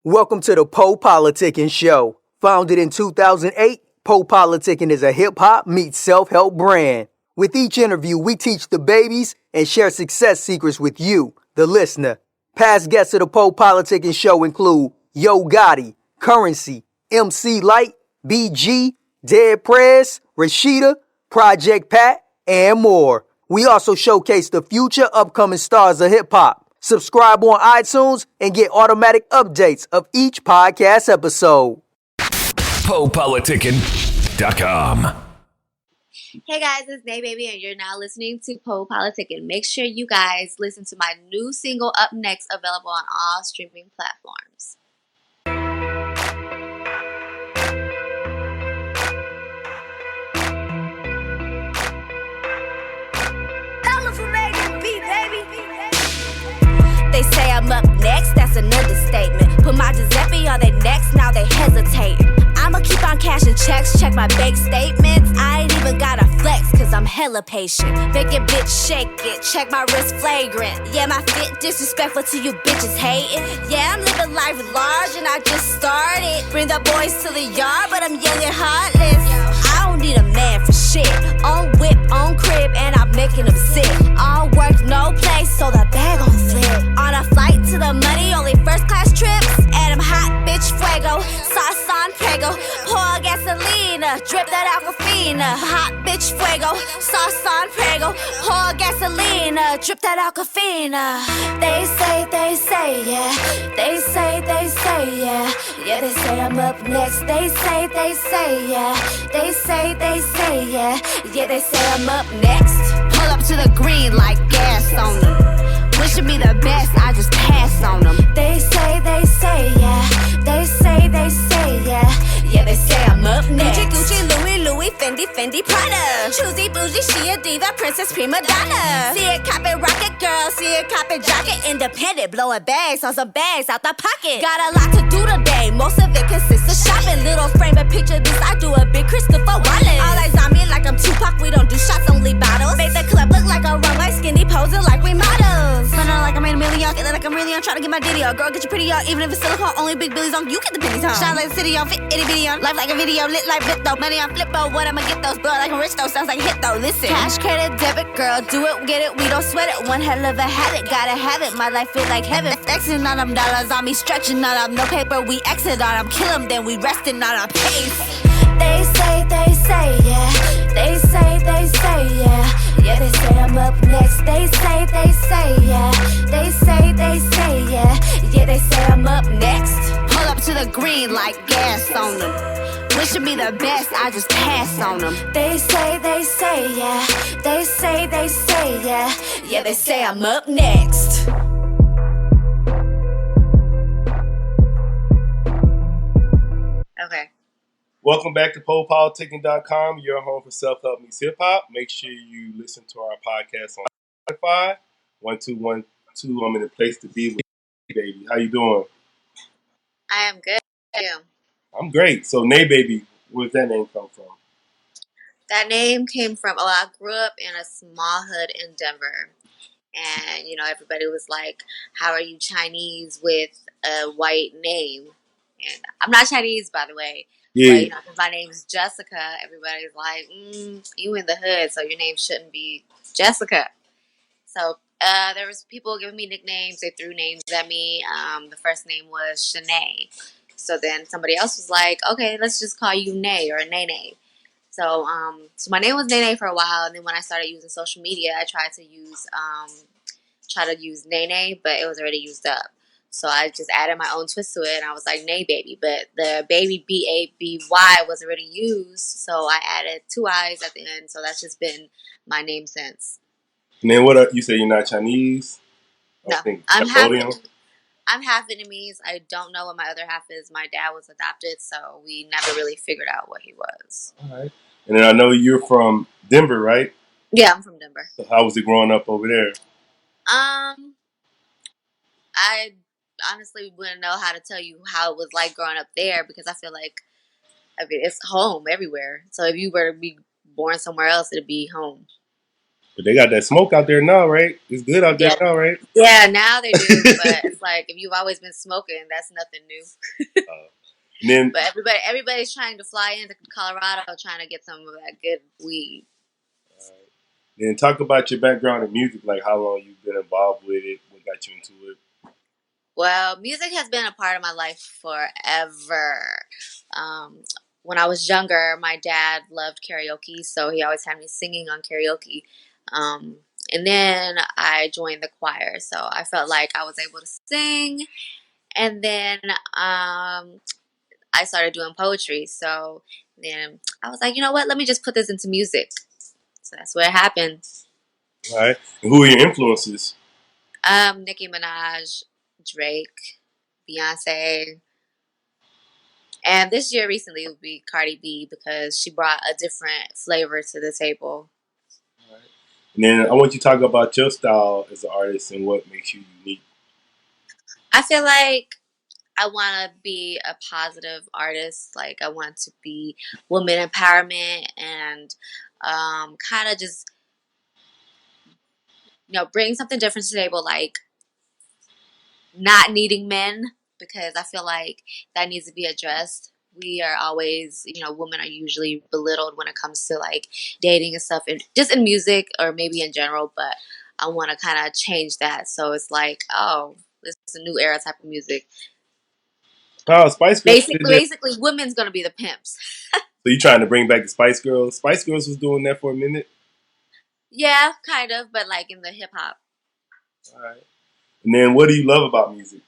Welcome to the PoPolitickin show. Founded in 2008, PoPolitickin is a hip-hop meets self-help brand. With each interview, we teach the babies and share success secrets with you, the listener. Past guests of the PoPolitickin show include Yo Gotti, Currency, MC Light, BG, Dead Prez, Rashida, Project Pat, and more. We also showcase the future upcoming stars of hip-hop. Subscribe on iTunes and get automatic updates of each podcast episode. PoPolitickin.com. Hey guys, it's Naybabii and you're now listening to PoPolitickin. Make sure you guys listen to my new single Up Next, available on all streaming platforms. They say I'm up next, that's an understatement. Put my Giuseppe on their necks, now they hesitating. I'ma keep on cashing checks, check my bank statements. I ain't even gotta flex, cause I'm hella patient. Make it bitch shake it, check my wrist flagrant. Yeah, my fit disrespectful to you bitches hating. Yeah, I'm living life large and I just started. Bring the boys to the yard, but I'm young and heartless. I don't need a man for shit. On whip, on crib, and I'm making them sick. All work, no play, so the bag gon' flip. On a flight to the money, only first class trips. And I'm hot bitch fuego, sauce on prego. Pour gasolina, drip that aquafina. Hot bitch fuego, sauce on prego. Pour gasolina, drip that aquafina. They say, yeah. They say, yeah. Yeah, they say I'm up next. They say, yeah. They say, yeah. Yeah, they say I'm up next. Pull up to the green like gas on them. Wishing me the best, I just pass on them. They say, yeah. They say, yeah. Yeah, they say I'm up next. Gucci, Louis, Fendi, Prada. Choosy, bougie, she a diva, princess, prima donna. See it, cop it, rocket girl. See it, cop it, jacket. Independent, blowing bags on some bags out the pocket. Got a lot to do today, most of it consists of shopping. Little frame, but picture this, I do a big Christopher Wallace. All eyes on me like I'm Tupac, we don't do shots, only bottles. Make the club look like a runway, skinny posing like we models. Spending like I made a million, feeling like I'm really on, trying to get my ditty on. Girl, get your pretty on, even if it's silicone, only big billies on, you get the pennies on. Shine like the city on, fit itty bitty on. Life like a video, lit like flip though. Money on flip though, what I'ma get those? Blood like I'm rich though, sounds like a hit though. Listen, cash, credit, debit, girl, do it, get it, we don't sweat it. One hell of a habit, gotta have it. My life feel like heaven. Flexing on them dollars on me, stretching on them. No paper, we exit on them. Kill them, then we resting on our pace. They say, yeah. They say, yeah. Yeah, they say I'm up next. They say, yeah. They say, yeah. Yeah, they say I'm up next. Pull up to the green like gas on them. Wishing me the best, I just pass on them. They say, yeah. They say, yeah. Yeah, they say I'm up next. Okay. Welcome back to PoPolitickin.com, your home for self-help meets hip-hop. Make sure you listen to our podcast on Spotify. 1212, I'm in a place to be with Naybabii. How you doing? I am good. How are you? I'm great. So Naybabii, where's that name come from? That name came from, I grew up in a small hood in Denver. And, everybody was like, how are you Chinese with a white name? And I'm not Chinese, by the way. Yeah. But, because my name's Jessica, everybody's like, you in the hood, so your name shouldn't be Jessica. So there was people giving me nicknames. They threw names at me. The first name was Shanae. So then somebody else was like, okay, let's just call you Nay or Nene. So my name was Nene for a while, and then when I started using social media, I tried to use Nene, but it was already used up. So I just added my own twist to it, and I was like Naybabii. But the baby B-A-B-Y was already used, so I added 2 I's at the end. So that's just been my name since. And then what? You say you're not Chinese? No, I'm half Vietnamese. I don't know what my other half is. My dad was adopted, so we never really figured out what he was. All right. And then I know you're from Denver, right? Yeah, I'm from Denver. So how was it growing up over there? I honestly wouldn't know how to tell you how it was like growing up there, because I feel like, it's home everywhere. So if you were to be born somewhere else, it'd be home. But they got that smoke out there now, right? It's good out there Yeah, now, right? yeah. Now they do, but it's like if you've always been smoking, that's nothing new. And then, But everybody's trying to fly into Colorado, trying to get some of that good weed. then talk about your background in music, like how long you've been involved with it, what got you into it. Well, music has been a part of my life forever. Um, when I was younger, my dad loved karaoke, so he always had me singing on karaoke. Um, and then I joined the choir, so I felt like I was able to sing. And then I started doing poetry, so then I was like, you know what? Let me just put this into music. So that's what happened. All right. And who are your influences? Nicki Minaj, Drake, Beyonce. And this year recently will be Cardi B because she brought a different flavor to the table. All right. And then I want you to talk about your style as an artist and what makes you unique. I feel like I want to be a positive artist. Like I want to be women empowerment and kind of just bring something different to the table. Like not needing men because I feel like that needs to be addressed. We are always, women are usually belittled when it comes to like dating and stuff, and just in music or maybe in general. But I want to kind of change that, so it's like, oh, this is a new era type of music. Oh, Spice Girls did that. Basically, women's gonna be the pimps. So you trying to bring back the Spice Girls? Spice Girls was doing that for a minute. Yeah, kind of, but like in the hip hop. All right. And then what do you love about music?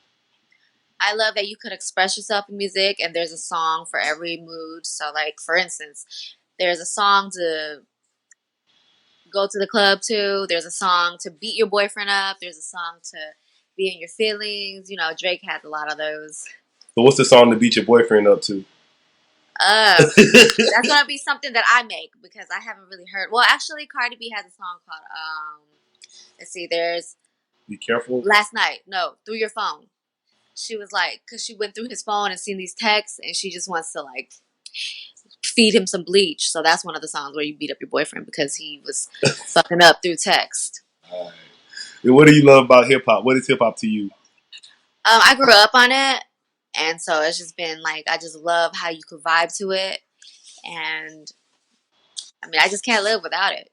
I love that you could express yourself in music, and there's a song for every mood. So, like for instance, there's a song to go to the club to. There's a song to beat your boyfriend up. There's a song to be in your feelings. Drake has a lot of those. So what's the song to beat your boyfriend up to? That's gonna be something that I make because I haven't really heard. Well, actually, Cardi B has a song called let's see. There's Be careful. last night. No, through your phone. She was like, because she went through his phone and seen these texts, and she just wants to like feed him some bleach. So that's one of the songs where you beat up your boyfriend because he was fucking up through text. All right. And what do you love about hip hop? What is hip hop to you? I grew up on it, and so it's just been like I just love how you could vibe to it, and I mean I just can't live without it.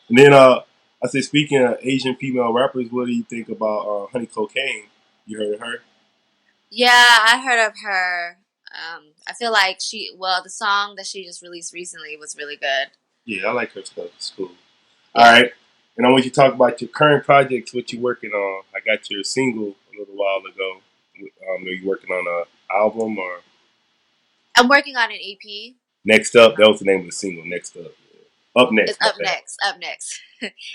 And then I say, speaking of Asian female rappers, what do you think about Honey Cocaine? You heard of her? Yeah, I heard of her. I feel like the song that she just released recently was really good. Yeah, I like her stuff. It's cool. Yeah. All right. And I want you to talk about your current projects, what you're working on. I got your single a little while ago. Are you working on an album or? I'm working on an EP. Next Up, that was the name of the single. Next Up. Up Next. It's Up Next. Up Next.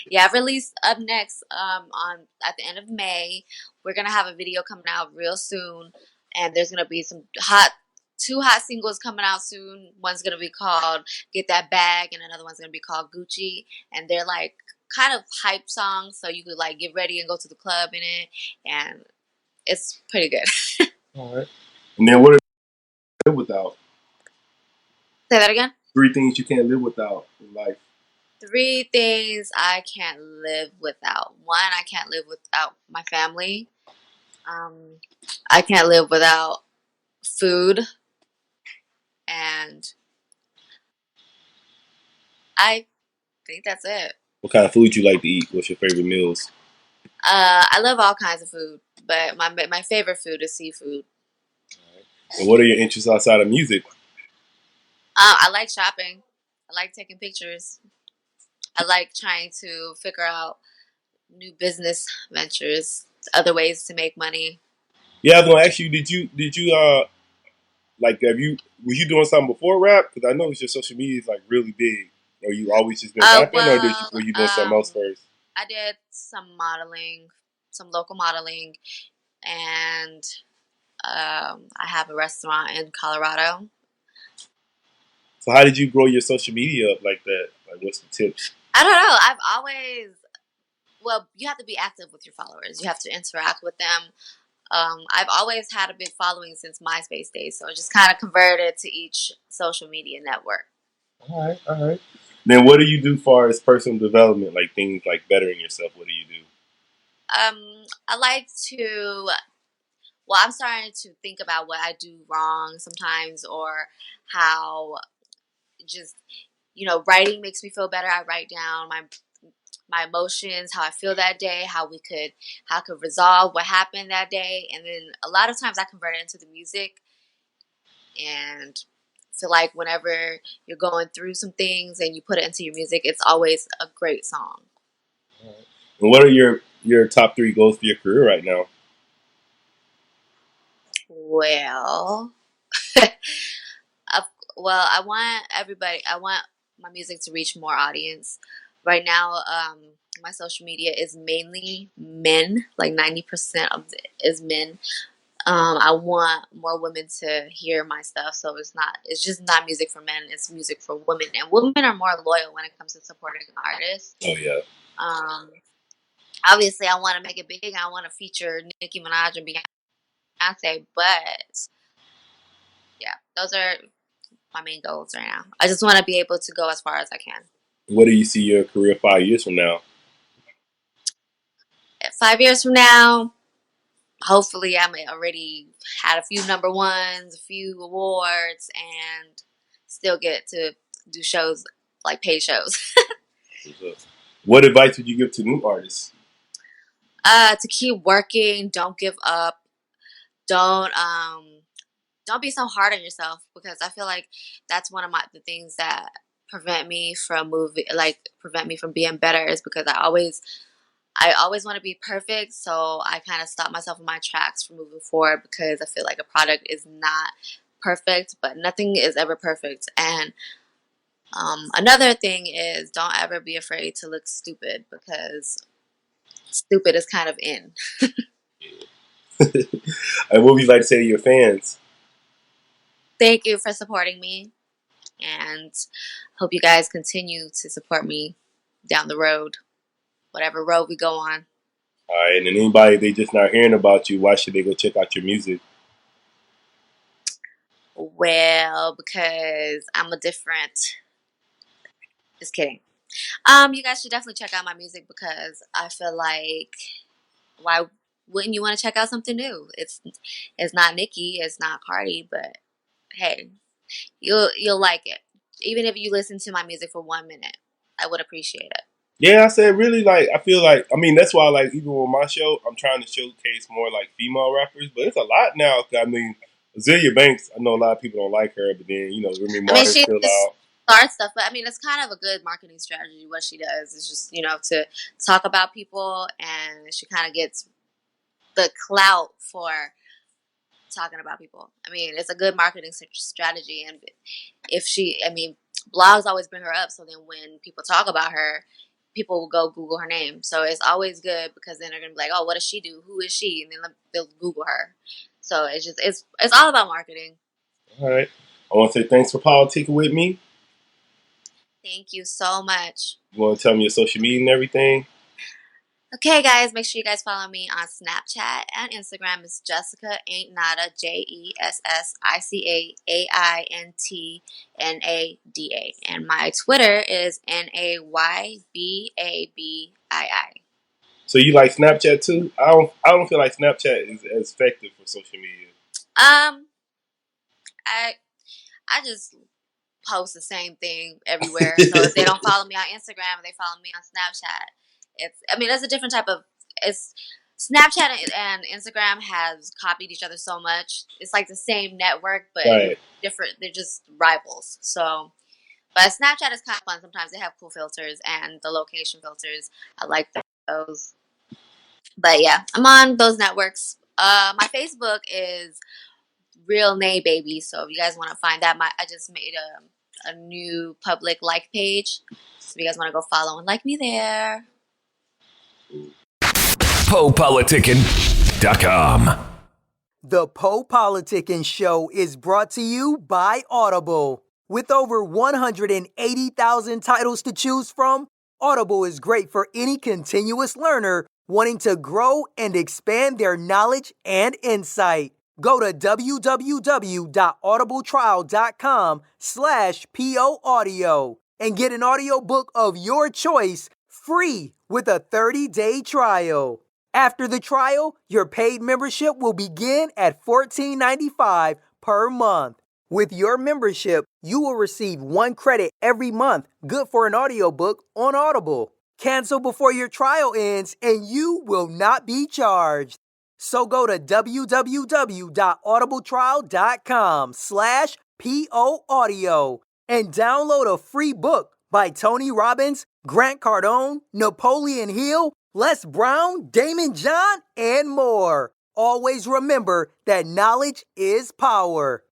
Yeah, I've released Up Next on at the end of May. We're gonna have a video coming out real soon, and there's gonna be two hot singles coming out soon. One's gonna be called Get That Bag, and another one's gonna be called Gucci. And they're like kind of hype songs, so you could like get ready and go to the club in it, and it's pretty good. All right. And then what are you live without? Say that again. 3 things you can't live without in life. 3 things I can't live without. 1, I can't live without my family. I can't live without food, and I think that's it. What kind of food you like to eat? What's your favorite meals? I love all kinds of food, but my favorite food is seafood. And what are your interests outside of music? I like shopping. I like taking pictures. I like trying to figure out new business ventures, other ways to make money. Yeah, I was gonna ask you. Did you was you doing something before rap? Because I know your social media is like really big. Or you always just been rapping, or were you doing something else first? I did some modeling, some local modeling, and I have a restaurant in Colorado. So how did you grow your social media up like that? Like, what's the tips? I don't know. You have to be active with your followers. You have to interact with them. I've always had a big following since MySpace days, so I just kind of converted to each social media network. All right. Then what do you do far as personal development, like things like bettering yourself? What do you do? I like to. Well, I'm starting to think about what I do wrong sometimes, or how just writing makes me feel better. I write down my emotions, how I feel that day, how I could resolve what happened that day, and then a lot of times I convert it into the music, and feel like whenever you're going through some things and you put it into your music, it's always a great song. And what are your top 3 goals for your career right now? Well, I want my music to reach more audience. Right now, my social media is mainly men, like 90% of it is men. I want more women to hear my stuff, so it's just not music for men, it's music for women. And women are more loyal when it comes to supporting artists. Oh yeah. Um, Obviously, I want to make it big. I want to feature Nicki Minaj and Beyonce, but yeah, those are my main goals right now. I just want to be able to go as far as I can. What do you see your career 5 years from now? 5 years from now, hopefully I'm already had a few number ones, a few awards, and still get to do shows, like paid shows. What advice would you give to new artists? To keep working, don't give up, don't be so hard on yourself, because I feel like that's one of the things that prevent me from being better, is because I always want to be perfect, so I kind of stop myself in my tracks from moving forward, because I feel like a product is not perfect, but nothing is ever perfect. And another thing is, don't ever be afraid to look stupid, because stupid is kind of in. And what would you like to say to your fans? Thank you for supporting me, and hope you guys continue to support me down the road, whatever road we go on. All right, and then anybody they just not hearing about you, why should they go check out your music? Well, because I'm a different. Just kidding. You guys should definitely check out my music, because I feel like, why wouldn't you want to check out something new? It's not Nicki, it's not Cardi, but hey, you'll like it. Even if you listen to my music for 1 minute, I would appreciate it. Yeah, I said really like I feel like that's why like even with my show I'm trying to showcase more like female rappers, but it's a lot now. 'Cause, Azealia Banks, I know a lot of people don't like her, but then Remy Martin's She still just out. starts stuff, but it's kind of a good marketing strategy. What she does is just to talk about people, and she kind of gets the clout for talking about people. It's a good marketing strategy, and blogs always bring her up. So then when people talk about her, people will go Google her name. So it's always good, because then they're gonna be like, "Oh, what does she do? Who is she?" And then they'll Google her. So it's all about marketing. All right, I want to say thanks for politicking with me. Thank you so much. You want to tell me your social media and everything? Okay, guys, make sure you guys follow me on Snapchat and Instagram. It's Jessica Ain't Nada, JESSICAAINTNADA, and my Twitter is NAYBABII. So you like Snapchat too? I don't feel like Snapchat is as effective for social media. Um, I I just post the same thing everywhere. So if they don't follow me on Instagram, they follow me on Snapchat. That's a different type of. It's Snapchat and Instagram has copied each other so much. It's like the same network, but Right. different. They're just rivals. So, but Snapchat is kind of fun. Sometimes they have cool filters, and the location filters, I like those. But yeah, I'm on those networks. My Facebook is Real Naybabii. So if you guys want to find that, I just made a new public like page. So if you guys want to go follow and like me there. PoPolitickin.com. The PoPolitickin Show is brought to you by Audible. With over 180,000 titles to choose from, Audible is great for any continuous learner wanting to grow and expand their knowledge and insight. Go to www.audibletrial.com/POAudio and get an audiobook of your choice free with a 30-day trial. After the trial, your paid membership will begin at $14.95 per month. With your membership, you will receive 1 credit every month, good for an audiobook on Audible. Cancel before your trial ends and you will not be charged. So go to www.audibletrial.com/POAudio and download a free book by Tony Robbins, Grant Cardone, Napoleon Hill, Les Brown, Damon John, and more. Always remember that knowledge is power.